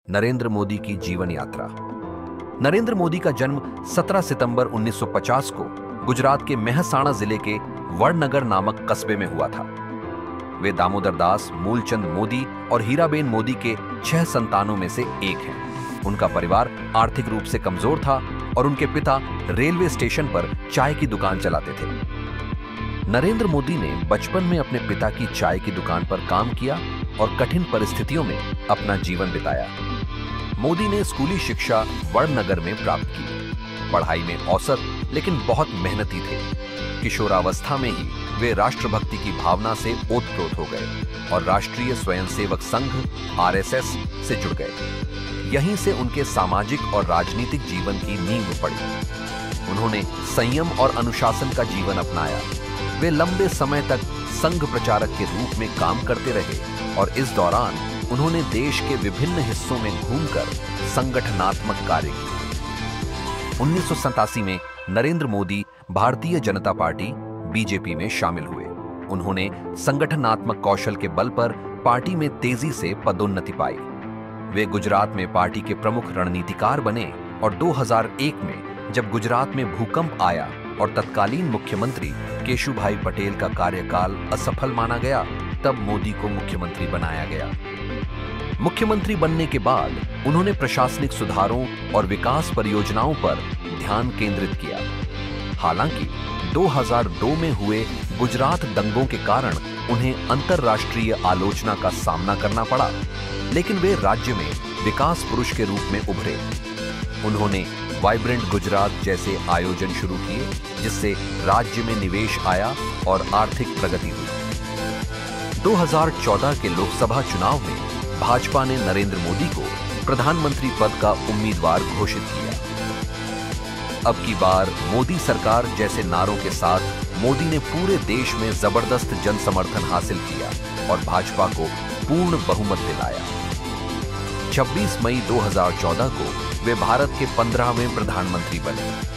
नरेंद्र मोदी की जीवन यात्रा। नरेंद्र मोदी का जन्म 17 सितंबर 1950 को गुजरात के मेहसाणा जिले के वडनगर नामक कस्बे में हुआ था। वे दामोदर दास, मूलचंद मोदी और हीराबेन मोदी के 6 संतानों में से एक हैं। उनका परिवार आर्थिक रूप से कमजोर था और उनके पिता रेलवे स्टेशन पर चाय की दुकान चलाते थे। नरेंद्र मोदी ने बचपन में अपने पिता की चाय की दुकान पर काम किया और कठिन परिस्थितियों में अपना जीवन बिताया। मोदी ने स्कूली शिक्षा वडनगर में प्राप्त की। पढ़ाई में औसत लेकिन बहुत मेहनती थे। किशोरावस्था में ही वे राष्ट्रभक्ति की भावना से ओतप्रोत हो गए और राष्ट्रीय स्वयंसेवक संघ (आरएसएस) से जुड़ गए। यहीं से उनके सामाजिक और राजनीतिक जीवन की नींव पड़ी। उन्होंने संयम और अनुशासन का जीवन अपनाया। वे लंबे समय तक संघ प्रचारक के रूप में काम करते रहे और इस दौरान उन्होंने देश के विभिन्न हिस्सों में घूमकर संगठनात्मक कार्य किए। 1987 में नरेंद्र मोदी भारतीय जनता पार्टी (बीजेपी) में शामिल हुए। उन्होंने संगठनात्मक कौशल के बल पर पार्टी में तेजी से पदोन्नति पाई। वे गुजरात में पार्टी के प्रमुख रणनीतिकार बने और 2001 में जब गुजरात में भूकंप आया और तत्कालीन मुख्यमंत्री केशुभाई पटेल का कार्यकाल असफल माना गया, तब मोदी को मुख्यमंत्री बनाया गया। मुख्यमंत्री बनने के बाद उन्होंने प्रशासनिक सुधारों और विकास परियोजनाओं पर ध्यान केंद्रित किया। हालांकि 2002 में हुए गुजरात दंगों के कारण उन्हें अंतर्राष्ट्रीय आलोचना का सामना करना पड़ा, लेकिन वे राज्य में विकास पुरुष के रूप में उभरे। उन्होंने वाइब्रेंट गुजरात जैसे आयोजन शुरू किए, जिससे राज्य में निवेश आया और आर्थिक प्रगति हुई। 2014 के लोकसभा चुनाव में भाजपा ने नरेंद्र मोदी को प्रधानमंत्री पद का उम्मीदवार घोषित किया। अब की बार मोदी सरकार जैसे नारों के साथ मोदी ने पूरे देश में जबरदस्त जन समर्थन हासिल किया और भाजपा को पूर्ण बहुमत दिलाया। 26 मई 2014 को वे भारत के 15वें प्रधानमंत्री बने।